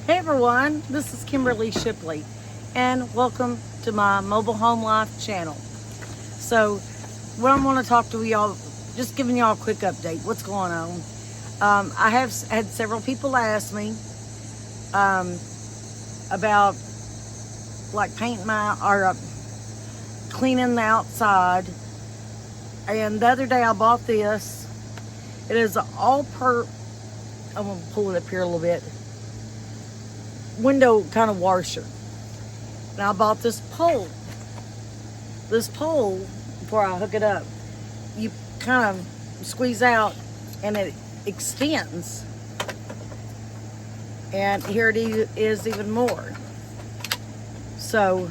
Hey everyone, this is Kimberly Shipley and welcome to my Mobile Home Life channel. So what I'm going to talk to y'all, just giving y'all a quick update, what's going on. I have had several people ask me about like painting cleaning the outside. And the other day I bought this. It is I'm going to pull it up here a little bit. Window kind of washer. And I bought this pole. This pole, before I hook it up, you kind of squeeze out and it extends. And here it is even more. So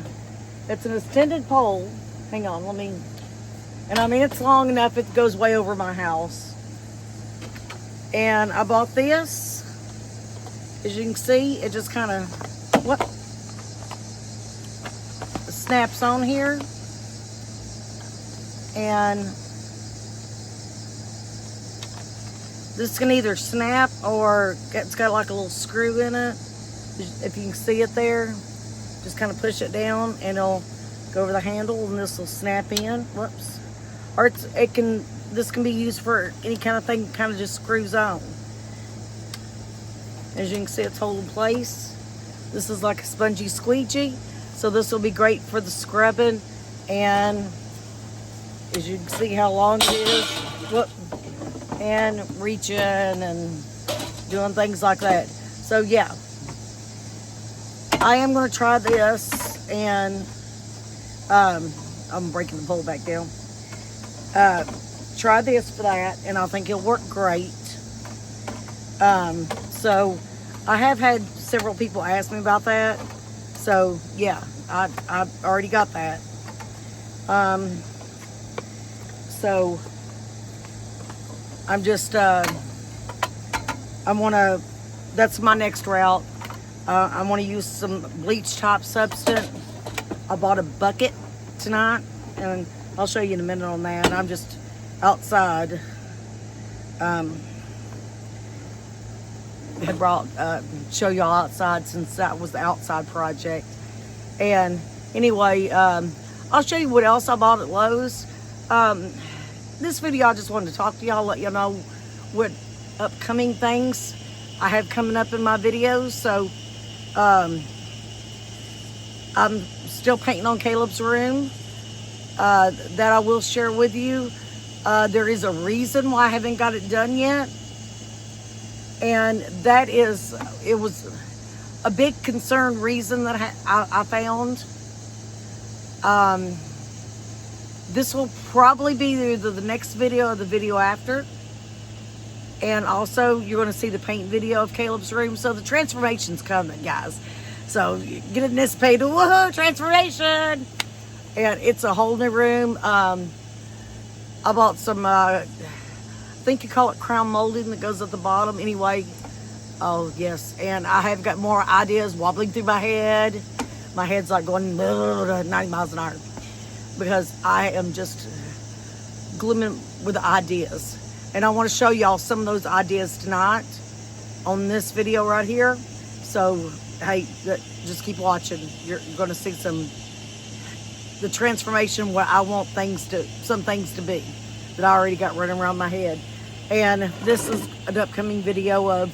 it's an extended pole. Hang on, and I mean it's long enough it goes way over my house. And I bought this. As you can see, it just kind of snaps on here. And this can either snap or it's got like a little screw in it. If you can see it there, just kind of push it down and it'll go over the handle and this will snap in. Whoops. Or this can be used for any kind of thing, kind of just screws on. As you can see, it's holding place. This is like a spongy squeegee, so this will be great for the scrubbing. And as you can see how long it is, and reaching and doing things like that. So yeah, I am going to try this, and I'm breaking the pole back down. Try this for that, and I think it'll work great. So I have had several people ask me about that. So yeah, I already got that. So I'm just, that's my next route. I want to use some bleach top substance. I bought a bucket tonight, and I'll show you in a minute on that. I'm just outside. Had brought show y'all outside since that was the outside project. And anyway, I'll show you what else I bought at Lowe's. This video I just wanted to talk to y'all, let y'all know what upcoming things I have coming up in my videos. So I'm still painting on Caleb's room, that I will share with you. There is a reason why I haven't got it done yet. And that is, it was a big concern reason that I found. This will probably be either the next video or the video after. And also, you're going to see the paint video of Caleb's room. So the transformation's coming, guys. So get anticipated. Woohoo, transformation! And it's a whole new room. I bought some... I think you call it crown molding that goes at the bottom. Anyway, oh yes, and I have got more ideas wobbling through my head. My head's like going 90 miles an hour because I am just glimmering with ideas. And I want to show y'all some of those ideas tonight on this video right here. So hey, just keep watching. You're going to see the transformation where I want some things to be that I already got running around my head. And this is an upcoming video of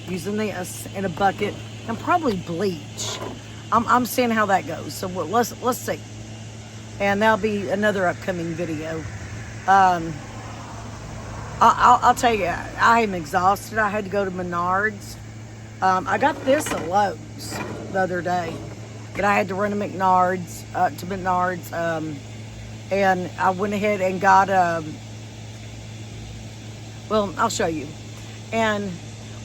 using this in a bucket and probably bleach. I'm seeing how that goes. So let's see. And that'll be another upcoming video. I'll tell you, I am exhausted. I had to go to Menards. I got this at Lowe's the other day, but I had to run to Menards, and I went ahead and got well, I'll show you. And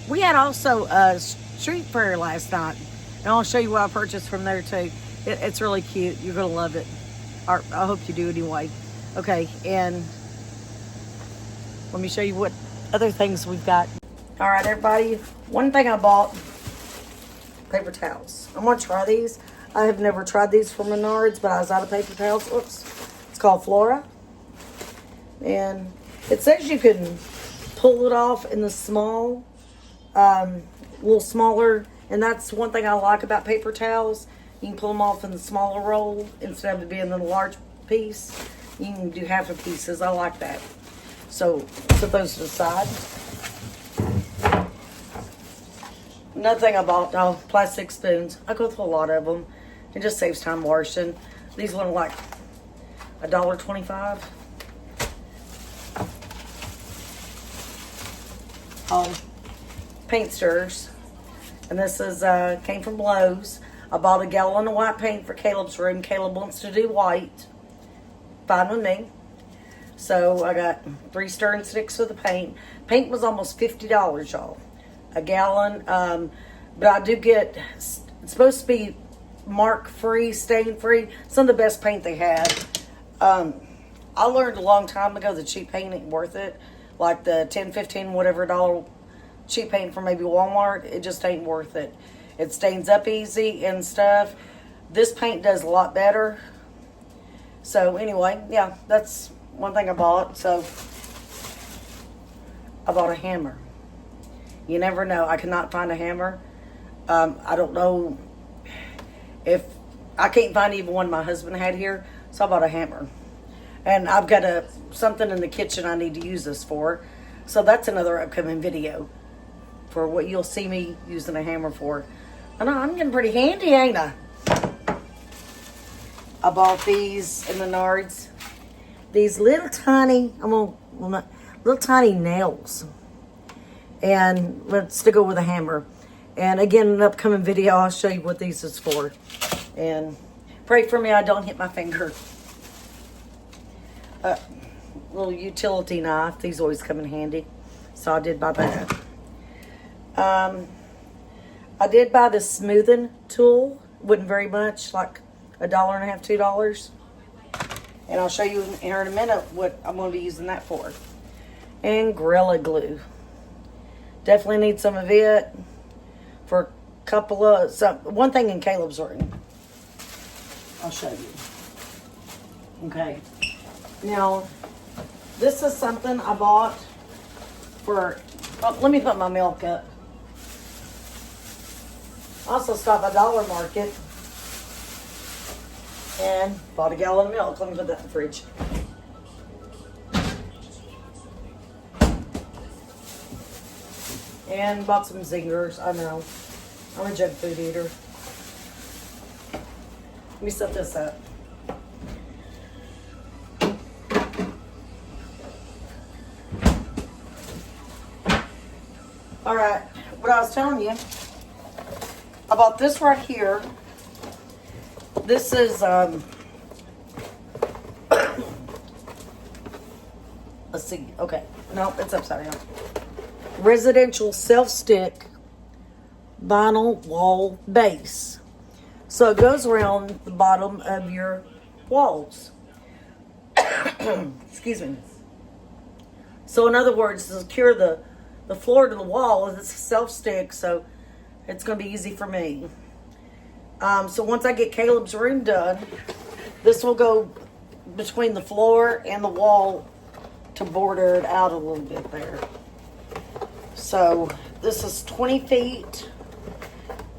we had also a street fair last night, and I'll show you what I purchased from there too. It's really cute. You're gonna love it. Or I hope you do anyway. Okay, and let me show you what other things we've got. All right, everybody. One thing I bought: paper towels. I'm gonna try these. I have never tried these from Menards, but I was out of paper towels. Oops. It's called Flora, and it says you can pull it off in the small, a little smaller And that's one thing I like about paper towels. You can pull them off in the smaller roll instead of it being in the large piece. You can do half the pieces. I like that. So put those to the side. Another thing I bought, plastic spoons. I go through a lot of them. It just saves time washing. These ones are like $1.25. Paint stirrers. And this is came from Lowe's. I bought a gallon of white paint for Caleb's room. Caleb wants to do white. Fine with me. So I got 3 stirring sticks for the paint. Paint was almost $50, y'all. A gallon. But I do get, it's supposed to be mark-free, stain-free. Some of the best paint they had. I learned a long time ago the cheap paint ain't worth it. Like the 10, 15, whatever dollar cheap paint from maybe Walmart. It just ain't worth it. It stains up easy and stuff. This paint does a lot better. So anyway, yeah, that's one thing I bought. So I bought a hammer. You never know. I cannot find a hammer. I don't know if I can't find even one my husband had here. So I bought a hammer. And I've got something in the kitchen I need to use this for. So that's another upcoming video for what you'll see me using a hammer for. I know I'm getting pretty handy, ain't I? I bought these in Menards. These little tiny, little tiny nails. And let's to go with a hammer. And again, in an upcoming video, I'll show you what these is for. And pray for me I don't hit my finger. Little utility knife. These always come in handy. So I did buy that. I did buy this smoothing tool. Wasn't very much, like $1.50, $2. And I'll show you here in a minute what I'm going to be using that for. And Gorilla Glue. Definitely need some of it for a couple of, one thing in Caleb's room. I'll show you. Okay. Now, this is something I bought for, let me put my milk up. Also stopped by Dollar Market and bought a gallon of milk. Let me put that in the fridge. And bought some zingers. I know. I'm a junk food eater. Let me set this up. All right. What I was telling you about this right here. This is let's see. Okay. No, it's upside down. Residential self-stick vinyl wall base. So it goes around the bottom of your walls. Excuse me. So in other words, to secure the floor to the wall, it's a self-stick, so it's going to be easy for me. So once I get Caleb's room done, this will go between the floor and the wall to border it out a little bit there. So this is 20 feet.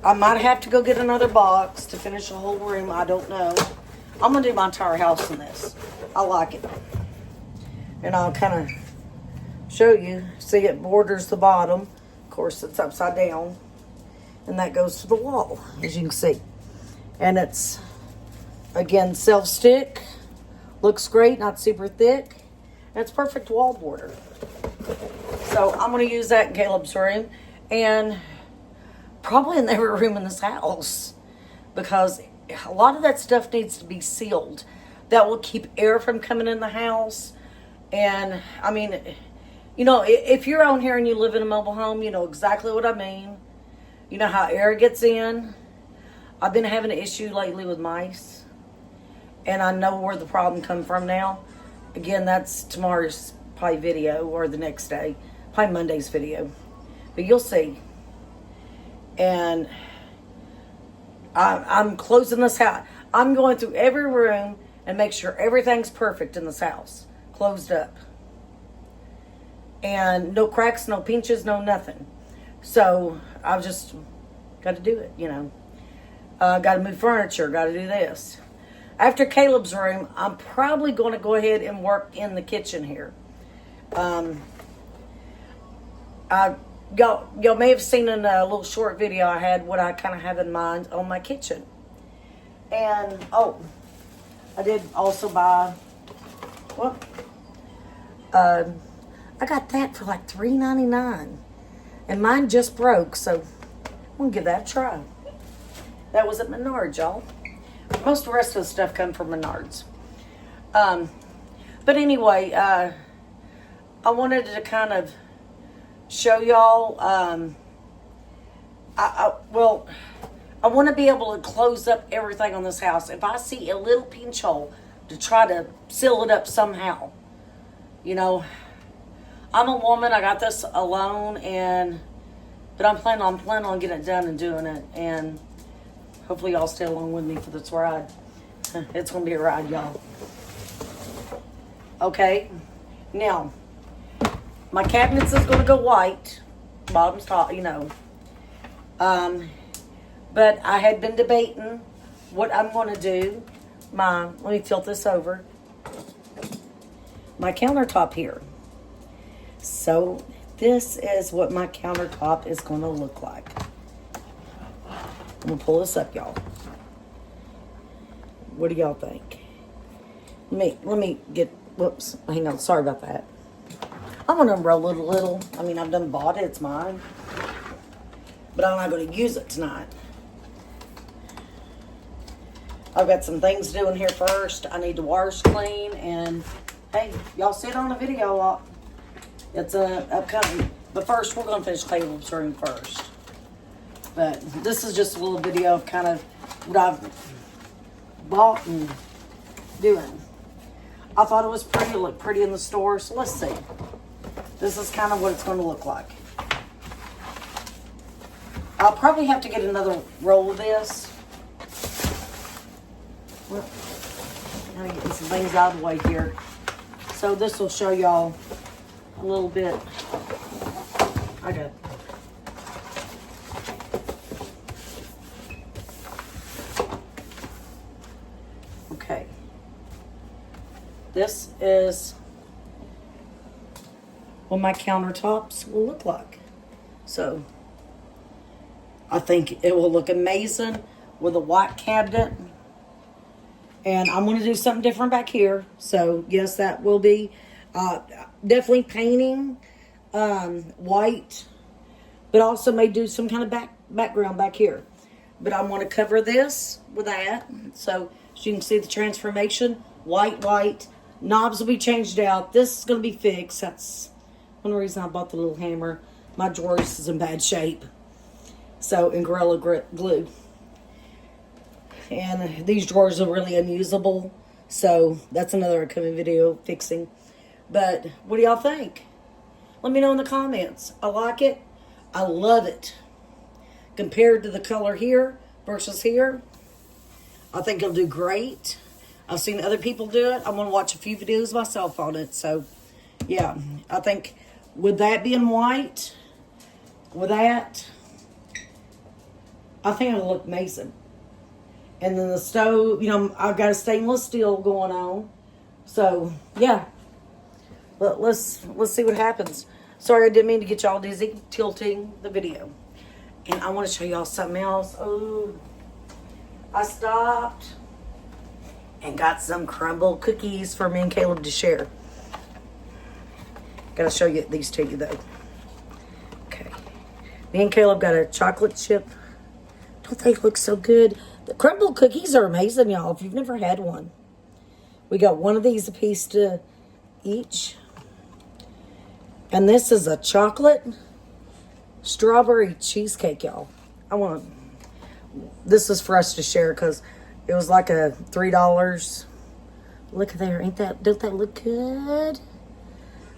I might have to go get another box to finish the whole room. I don't know. I'm going to do my entire house in this. I like it. And I'll kind of show you. See, it borders the bottom. Of course, it's upside down. And that goes to the wall, as you can see. And it's, again, self-stick. Looks great, not super thick. And it's perfect wall border. So I'm going to use that in Caleb's room. And probably in every room in this house. Because a lot of that stuff needs to be sealed. That will keep air from coming in the house. And, I mean, you know, if you're on here and you live in a mobile home, you know exactly what I mean. You know how air gets in. I've been having an issue lately with mice. And I know where the problem comes from now. Again, that's tomorrow's probably video or the next day. Probably Monday's video. But you'll see. And I'm closing this house. I'm going through every room and make sure everything's perfect in this house. Closed up. And no cracks, no pinches, no nothing. So I've just Got to do it, you know. Got to move furniture. Got to do this. After Caleb's room, I'm probably going to go ahead and work in the kitchen here. Y'all may have seen in a little short video I had what I kind of have in mind on my kitchen. And, oh, I did also buy, well, I got that for like $3.99. And mine just broke, so I'm going to give that a try. That was at Menards, y'all. Most of the rest of the stuff come from Menards. But anyway, I wanted to kind of show y'all, I want to be able to close up everything on this house. If I see a little pinch hole, to try to seal it up somehow. You know, I'm a woman, I got this alone, but I'm planning on getting it done and doing it, and hopefully y'all stay along with me for this ride. It's going to be a ride, y'all. Okay, now, my cabinets is going to go white, bottom's top, you know. But I had been debating what I'm going to do. Let me tilt this over. My countertop here. So, this is what my countertop is going to look like. I'm going to pull this up, y'all. What do y'all think? Let me get, whoops, hang on, sorry about that. I'm going to unroll it a little. I mean, I've done bought it, it's mine. But I'm not going to use it tonight. I've got some things to do in here first. I need to wash clean, and hey, y'all see it on the video. It's upcoming. But first, we're going to finish Caleb's room first. But this is just a little video of kind of what I've bought and doing. I thought it was pretty. It looked pretty in the store, so let's see. This is kind of what it's going to look like. I'll probably have to get another roll of this. Well, I'm getting some things out of the way here. So this will show y'all a little bit. I got it. Okay. This is what my countertops will look like. So I think it will look amazing with a white cabinet. And I'm going to do something different back here. So, yes, that will be definitely painting white. But also may do some kind of background back here. But I'm going to cover this with that. So you can see the transformation. White. Knobs will be changed out. This is going to be fixed. That's one reason I bought the little hammer. My drawers is in bad shape. So, in Gorilla Glue. And these drawers are really unusable. So, that's another upcoming video fixing. But, what do y'all think? Let me know in the comments. I like it. I love it. Compared to the color here versus here, I think it'll do great. I've seen other people do it. I'm going to watch a few videos myself on it. So, yeah. I think with that being white, with that, I think it'll look amazing. And then the stove, you know, I've got a stainless steel going on. So, yeah. But let's see what happens. Sorry, I didn't mean to get y'all dizzy tilting the video. And I want to show y'all something else. Oh, I stopped and got some crumble cookies for me and Caleb to share. Gotta show you these to you, though. Okay. Me and Caleb got a chocolate chip. Don't they look so good? The crumble cookies are amazing, y'all, if you've never had one. We got one of these a piece to each. And this is a chocolate strawberry cheesecake, y'all. This is for us to share because it was like a $3. Look at there. Don't that look good?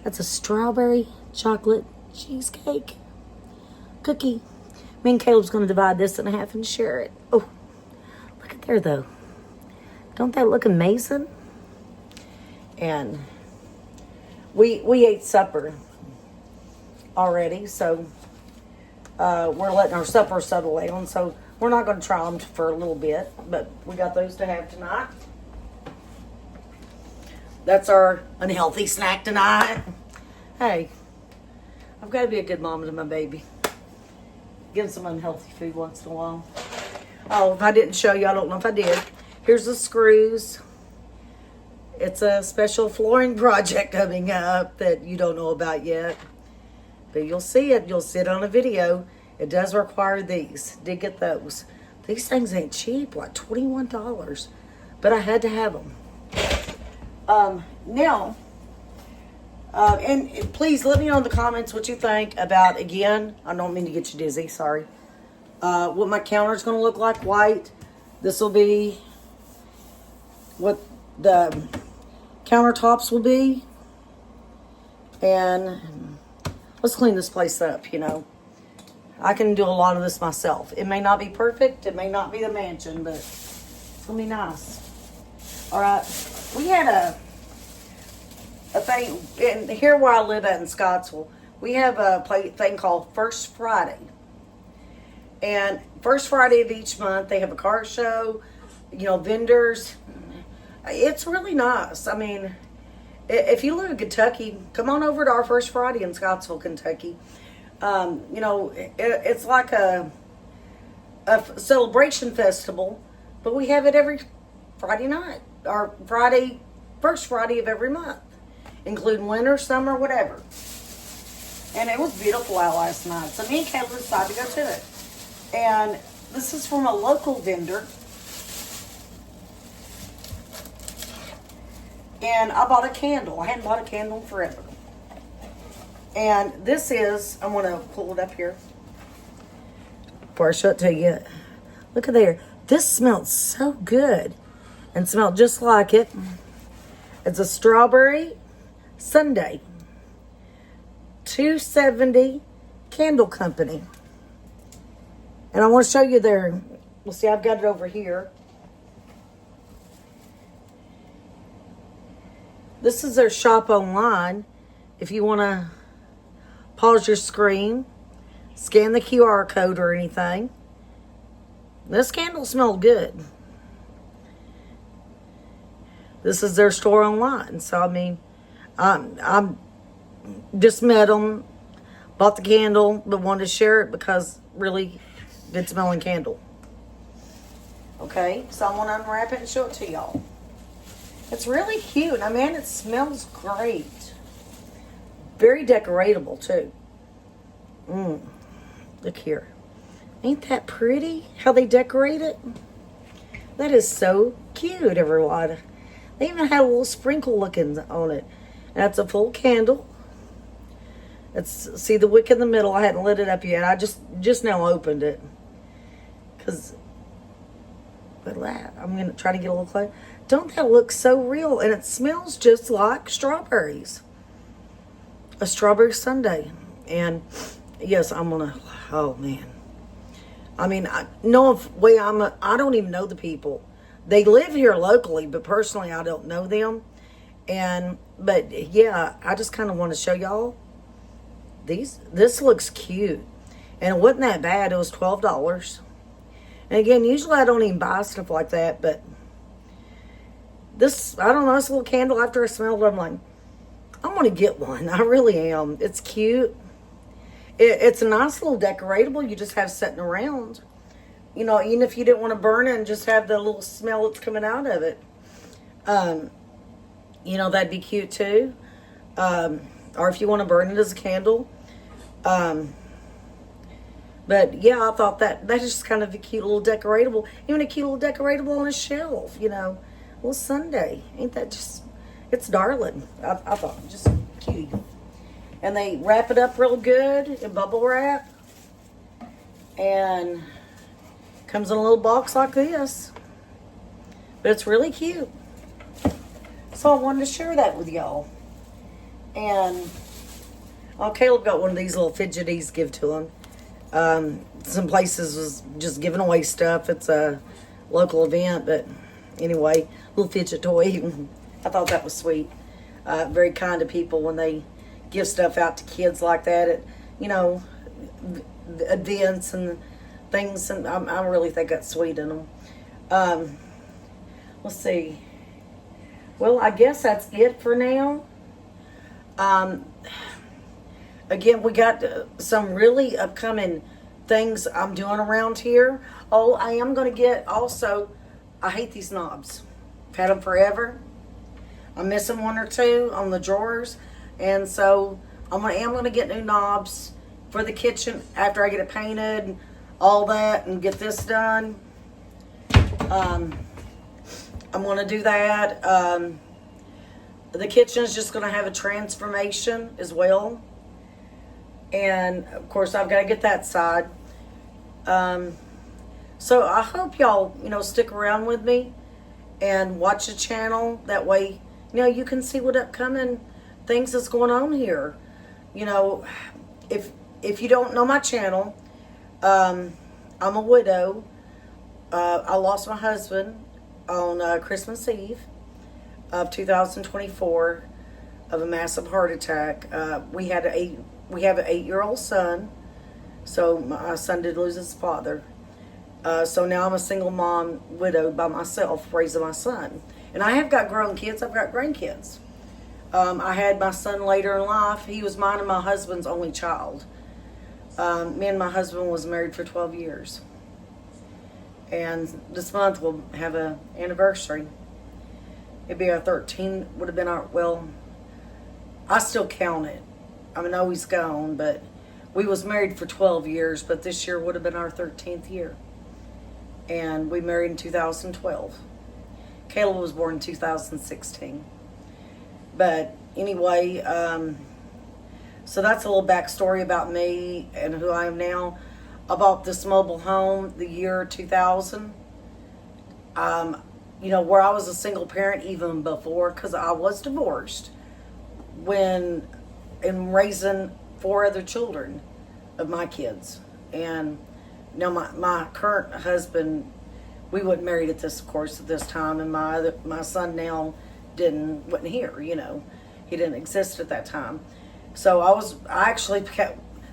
That's a strawberry chocolate cheesecake cookie. Me and Caleb's going to divide this in half and share it. Oh, look at there, though. Don't that look amazing? And we ate supper already, so we're letting our supper settle down, so we're not going to try them for a little bit, but we got those to have tonight. That's our unhealthy snack tonight. Hey, I've got to be a good mom to my baby. Give them some unhealthy food once in a while. Oh, if I didn't show you, I don't know if I did. Here's the screws. It's a special flooring project coming up that you don't know about yet. But you'll see it. You'll see it on a video. It does require these. Did get those. These things ain't cheap, like $21. But I had to have them. Now, and please let me know in the comments what you think about, again, I don't mean to get you dizzy, sorry. What my counter is going to look like, white. This will be what the countertops will be. And let's clean this place up, you know. I can do a lot of this myself. It may not be perfect. It may not be the mansion, but it's going to be nice. All right. We had a thing, and here where I live at in Scottsville, we have a thing called First Friday. And first Friday of each month, they have a car show, you know, vendors. It's really nice. I mean, if you live in Kentucky, come on over to our First Friday in Scottsville, Kentucky. You know, it's like a celebration festival, but we have it every Friday night, or first Friday of every month, including winter, summer, whatever. And it was beautiful out last night, so me and Caleb decided to go to it. And this is from a local vendor. And I bought a candle. I hadn't bought a candle in forever. And this is, I'm going to pull it up here before I show it to you. Look at there. This smells so good and smelled just like it. It's a strawberry sundae. $2.70 Candle Company. And I want to show you their, well, see, I've got it over here. This is their shop online. If you want to pause your screen, scan the QR code or anything. This candle smells good. This is their store online. So, I mean, I'm just met them, bought the candle, but wanted to share it because really good smelling candle. Okay, so I'm going to unwrap it and show it to y'all. It's really cute. I mean, it smells great. Very decoratable, too. Look here. Ain't that pretty? How they decorate it? That is so cute, everyone. They even had a little sprinkle looking on it. That's a full candle. See the wick in the middle. I hadn't lit it up yet. I just now opened it. Because, I'm going to try to get a little close. Don't that look so real? And it smells just like strawberries. A strawberry sundae. And yes, I'm going to, oh man. I mean, I don't even know the people. They live here locally, but personally I don't know them. But yeah, I just kind of want to show y'all. This looks cute. And it wasn't that bad. It was $12. And again, usually I don't even buy stuff like that, but this, I don't know, this little candle, after I smelled it, I'm like, I'm going to get one. I really am. It's cute. It's a nice little decoratable you just have sitting around. You know, even if you didn't want to burn it and just have the little smell that's coming out of it. You know, that'd be cute too. Or if you want to burn it as a candle. But yeah, I thought that's just kind of a cute little decoratable. Even a cute little decoratable on a shelf, you know. A little sundae. Ain't that just, it's darling. I thought, just cute. And they wrap it up real good in bubble wrap. And comes in a little box like this. But it's really cute. So I wanted to share that with y'all. And Caleb got one of these little fidgeties give to him. Some places was just giving away stuff. It's a local event, but anyway, little fidget toy. I thought that was sweet. Very kind of people when they give stuff out to kids like that. You know, events and things, and I really think that's sweet in them. Um, let's see. Well, I guess that's it for now. Um, Again, we got some really upcoming things I'm doing around here. Oh, I am going to get also, I hate these knobs. I've had them forever. I'm missing one or two on the drawers. And so am going to get new knobs for the kitchen after I get it painted and all that and get this done. I'm going to do that. The kitchen is just going to have a transformation as well. And of course I've got to get that side. So I hope y'all, stick around with me and watch the channel. That way, you can see what upcoming things is going on here. If you don't know my channel, I'm a widow. I lost my husband on Christmas Eve of 2024 of a massive heart attack. We have an 8-year-old son, so my son did lose his father. So now I'm a single mom, widowed by myself, raising my son. And I have got grown kids. I've got grandkids. I had my son later in life. He was mine and my husband's only child. Me and my husband was married for 12 years. And this month we'll have an anniversary. It'd be our 13th, would have been our, well, I still count it. I know he's gone, but we was married for 12 years, but this year would have been our 13th year. And we married in 2012. Caleb was born in 2016. But anyway, so that's a little backstory about me and who I am now. I bought this mobile home the year 2000. Where I was a single parent even before, because I was divorced and raising 4 other children of my kids. And now my current husband, we weren't married at this time, and my son now wasn't here. He didn't exist at that time. So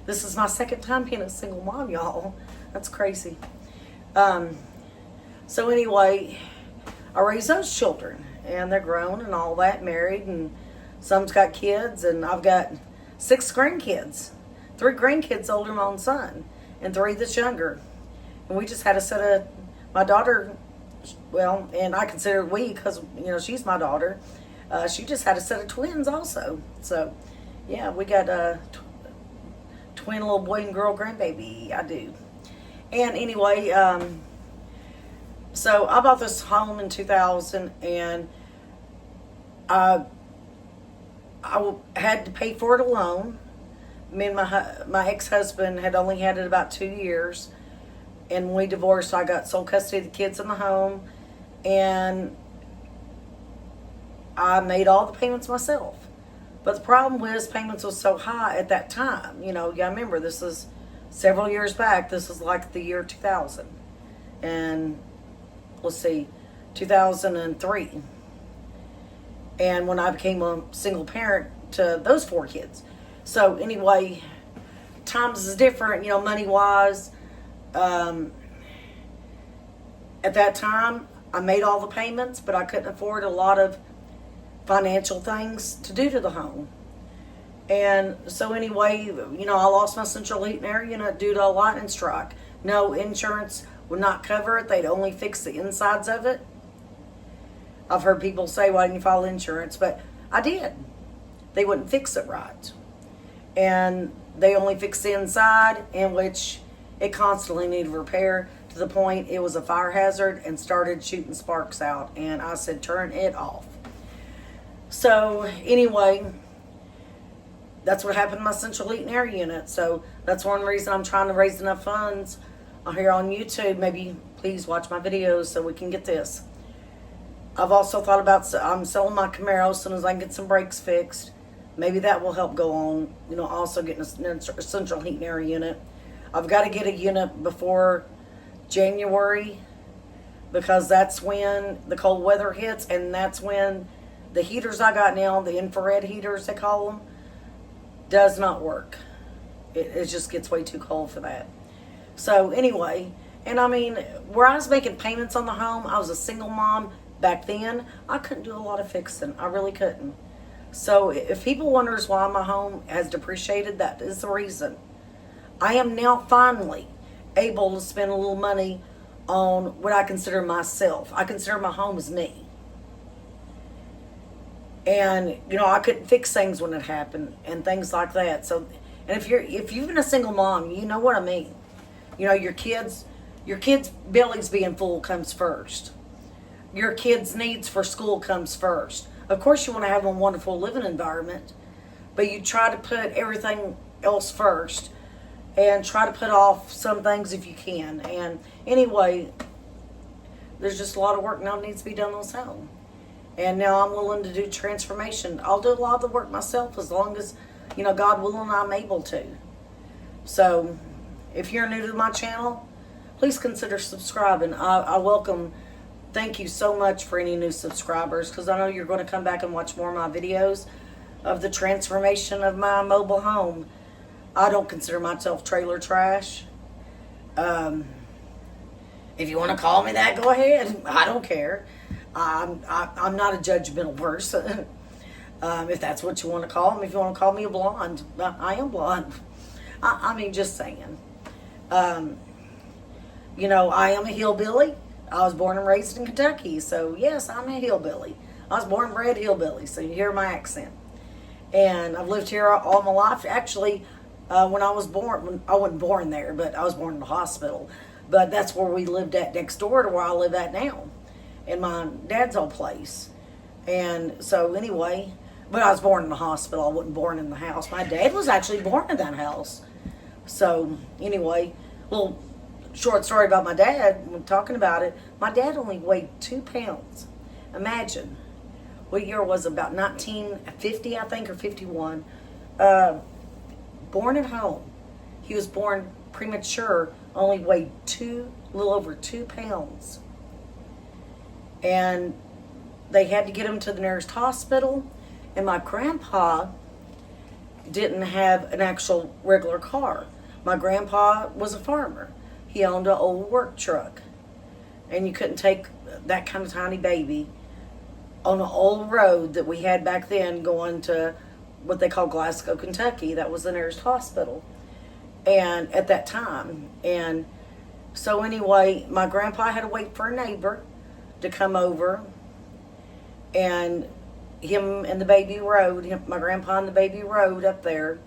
this is my second time being a single mom, y'all. That's crazy. So anyway, I raised those children, and they're grown and all that, married, and some's got kids, and I've got 6 grandkids. 3 grandkids older than my own son, and 3 that's younger. And we just had a set of, my daughter, well, and I consider we, because, she's my daughter. She just had a set of twins also. So, yeah, we got a twin little boy and girl grandbaby. I do. And anyway, so I bought this home in 2000, and I had to pay for it alone. Me and my ex-husband had only had it about 2 years, and when we divorced, I got sole custody of the kids in the home, and I made all the payments myself. But the problem was payments was so high at that time. You gotta remember, this is several years back. This is like the year 2000. And let's see, 2003. And when I became a single parent to those 4 kids. So anyway, times is different, money-wise. At that time, I made all the payments, but I couldn't afford a lot of financial things to do to the home. And so anyway, I lost my central heating air unit due to a lightning strike. No, insurance would not cover it. They'd only fix the insides of it. I've heard people say, why didn't you file insurance? But I did. They wouldn't fix it right. And they only fixed the inside, in which it constantly needed repair to the point it was a fire hazard and started shooting sparks out. And I said, turn it off. So anyway, that's what happened to my central heating air unit. So that's one reason I'm trying to raise enough funds here on YouTube. Maybe please watch my videos so we can get this. I've also thought about I'm selling my Camaro as soon as I can get some brakes fixed. Maybe that will help go on. Also getting a central heating air unit. I've got to get a unit before January, because that's when the cold weather hits, and that's when the heaters I got now, the infrared heaters they call them, does not work. It just gets way too cold for that. So anyway, and I mean, where I was making payments on the home, I was a single mom back then. I couldn't do a lot of fixing. I really couldn't. So if people wonders why my home has depreciated, that is the reason. I am now finally able to spend a little money on what I consider myself. I consider my home as me. And, you know, I couldn't fix things when it happened and things like that. So, and if you've been a single mom, you know what I mean. You know, your kids' bellies being full comes first. Your kids' needs for school comes first. Of course, you want to have a wonderful living environment, but you try to put everything else first and try to put off some things if you can. And anyway, there's just a lot of work now that needs to be done on this home. And now I'm willing to do transformation. I'll do a lot of the work myself as long as, you know, God willing, I'm able to. So if you're new to my channel, please consider subscribing. I welcome, thank you so much for any new subscribers, because I know you're going to come back and watch more of my videos of the transformation of my mobile home. I don't consider myself trailer trash. If you want to call me that, go ahead. I don't care. I'm not a judgmental person. If that's what you want to call me. If you want to call me a blonde, I am blonde. I mean, just saying. You know, I am a hillbilly. I was born and raised in Kentucky, so yes, I'm a hillbilly. I was born and bred hillbilly, so you hear my accent. And I've lived here all my life. Actually, when I was born, I wasn't born there, but I was born in the hospital. But that's where we lived at, next door to where I live at now, in my dad's old place. And so anyway, but I was born in the hospital. I wasn't born in the house. My dad was actually born in that house. So anyway, little short story about my dad. When talking about it, my dad only weighed 2 pounds. Imagine, what year was it? About 1950, I think, or 51. Born at home. He was born premature, only weighed a little over 2 pounds. And they had to get him to the nearest hospital. And my grandpa didn't have an actual regular car. My grandpa was a farmer. He owned an old work truck. And you couldn't take that kind of tiny baby on an old road that we had back then going to what they call Glasgow, Kentucky. That was the nearest hospital. And at that time. And so anyway, my grandpa had to wait for a neighbor to come over. And him and the baby rode. My grandpa and the baby rode up there.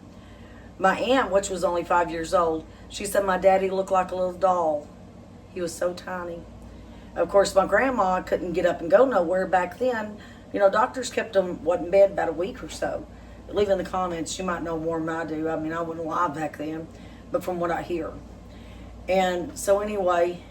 My aunt, which was only 5 years old, she said my daddy looked like a little doll. He was so tiny. Of course, my grandma couldn't get up and go nowhere back then. You know, doctors kept him in bed about a week or so. Leave in the comments, you might know more than I do. I mean, I wasn't alive back then, but from what I hear. And so anyway,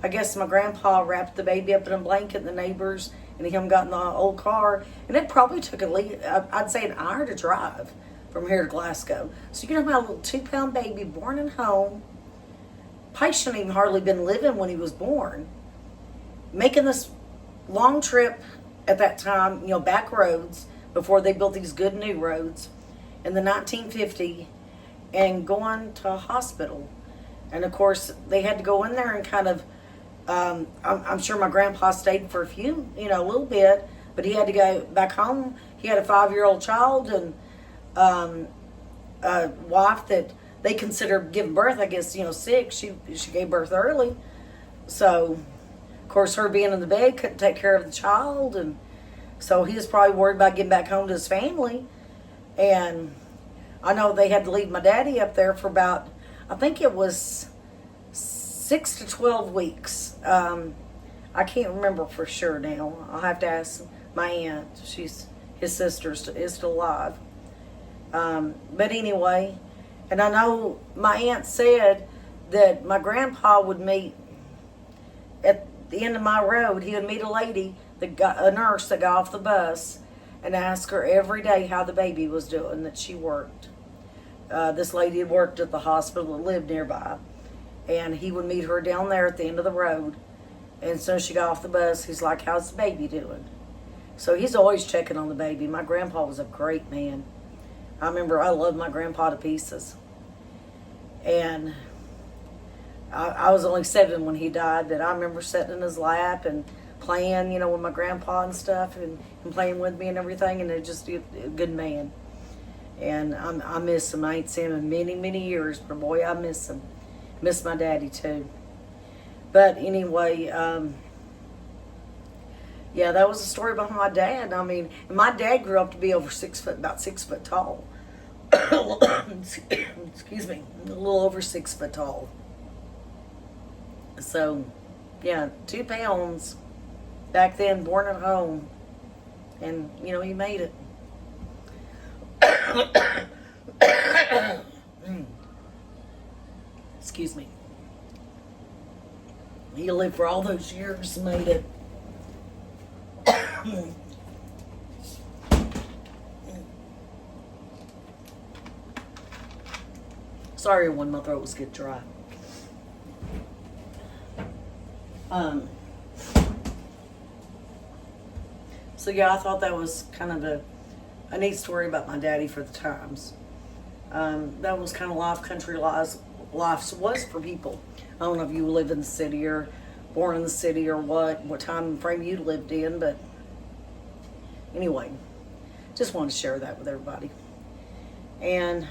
I guess my grandpa wrapped the baby up in a blanket, and the neighbors and him got in the old car. And it probably took at least, I'd say, an hour to drive from here to Glasgow. So you know, my little 2-pound baby born at home, probably shouldn't even hardly been living when he was born, making this long trip at that time, you know, back roads before they built these good new roads in the 1950, and going to a hospital. And of course, they had to go in there and kind of, I'm sure my grandpa stayed for a little bit, but he had to go back home. He had a 5-year-old child and a wife that they considered giving birth, I guess, sick. She gave birth early. So, of course, her being in the bed couldn't take care of the child. And so he was probably worried about getting back home to his family. And I know they had to leave my daddy up there for about, I think it was 6 to 12 weeks. I can't remember for sure now. I'll have to ask my aunt. His sister is still alive. But anyway, and I know my aunt said that my grandpa would meet at the end of my road. He would meet a lady, a nurse that got off the bus, and ask her every day how the baby was doing, that she worked. This lady had worked at the hospital that lived nearby, and he would meet her down there at the end of the road. And as soon as she got off the bus, he's like, "How's the baby doing?" So he's always checking on the baby. My grandpa was a great man. I remember I loved my grandpa to pieces. And I was only 7 when he died, but I remember sitting in his lap and playing, you know, with my grandpa and stuff, and playing with me and everything, and just a good man. And I miss him. I ain't seen him in many, many years, but boy, I miss him. Miss my daddy too. But anyway, yeah, that was the story about my dad. I mean, my dad grew up to be over 6 foot, about 6 foot tall. Excuse me, a little over 6 foot tall. So, yeah, 2 pounds back then, born at home. And, you know, he made it. Excuse me. He lived for all those years, made it. Sorry when my throat was getting dry. So yeah, I thought that was kind of a neat story about my daddy for the times. That was kind of life country life was for people. I don't know if you live in the city or born in the city or what time frame you lived in, but anyway, just wanted to share that with everybody. And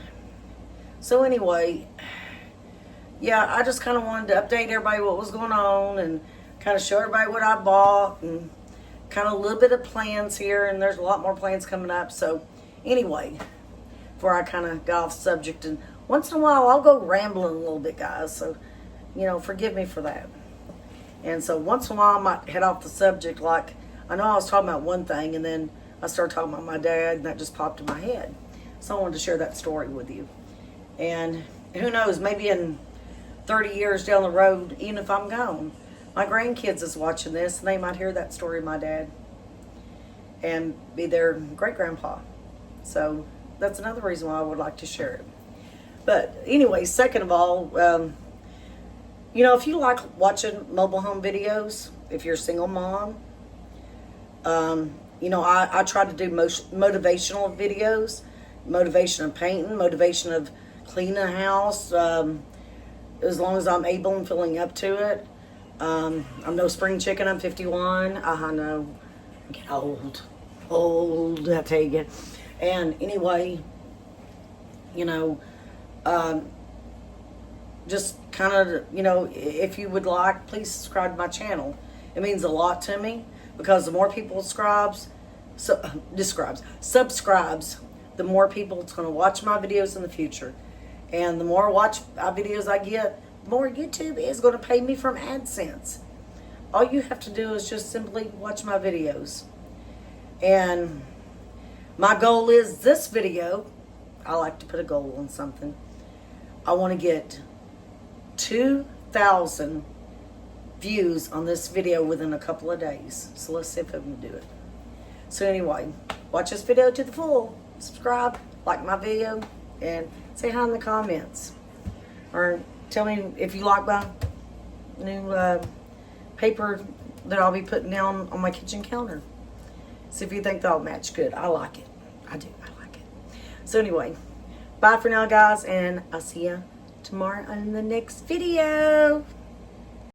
so anyway, yeah, I just kind of wanted to update everybody what was going on and kind of show everybody what I bought and kind of a little bit of plans here, and there's a lot more plans coming up. So anyway, before I kind of got off subject, and once in a while I'll go rambling a little bit, guys, so you know, forgive me for that. And so once in a while I might head off the subject, like I know I was talking about one thing and then I started talking about my dad and that just popped in my head. So I wanted to share that story with you. And who knows, maybe in 30 years down the road, even if I'm gone, my grandkids is watching this and they might hear that story of my dad and be their great-grandpa. So that's another reason why I would like to share it. But anyway, second of all, you know, if you like watching mobile home videos, if you're a single mom, you know, I try to do motivational videos, motivation of painting, motivation of cleaning a house, as long as I'm able and feeling up to it. I'm no spring chicken, I'm 51. I know, I get old, I tell you. And anyway, you know, just kind of, you know, if you would like, please subscribe to my channel. It means a lot to me because the more people subscribes, the more people it's going to watch my videos in the future. And the more watch videos I get, the more YouTube is going to pay me from AdSense. All you have to do is just simply watch my videos. And my goal is this video, I like to put a goal on something. I want to get 2,000 views on this video within a couple of days. So let's see if I can do it. So anyway, watch this video to the full. Subscribe, like my video, and say hi in the comments. Or tell me if you like my new paper that I'll be putting down on my kitchen counter. See if you think that'll match good. I like it. I do. I like it. So anyway, bye for now, guys, and I'll see you tomorrow on the next video.